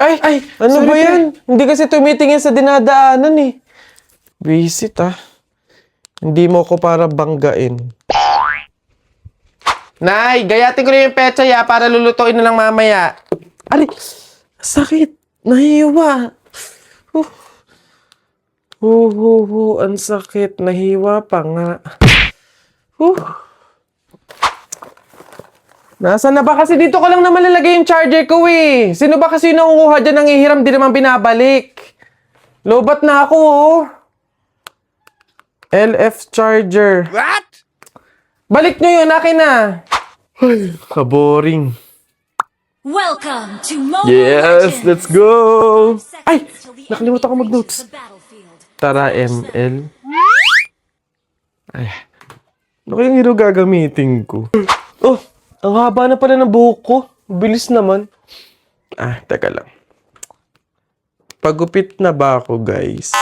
Ay, ano ba yan? Hindi kasi tumitingin sa dinadaanan eh. Visit Hindi mo ko para banggain. Nay, gayatin ko na yung petsa para lulutuin na lang mamaya. Ari, sakit. Nahiwa. Ang sakit. Nahiwa pa nga. Nasaan na ba kasi dito ko lang naman lalagay yung charger ko eh. Sino ba kasi nangunguha dyan ng ihiram di naman binabalik? Lobat na ako LF charger. What? Balik nyo yun, akin na. Ay, kaboring. Welcome to Mobile Yes, Legends. let's go! Ay, nakalimutan ko enemy mag-notes. reaches the battlefield. Tara, ML. Ay, ano kayang hero gagamitin ko? Oh, ang haba na pala ng buhok ko. Bilis naman. Teka lang. Pagupit na ba ako, guys?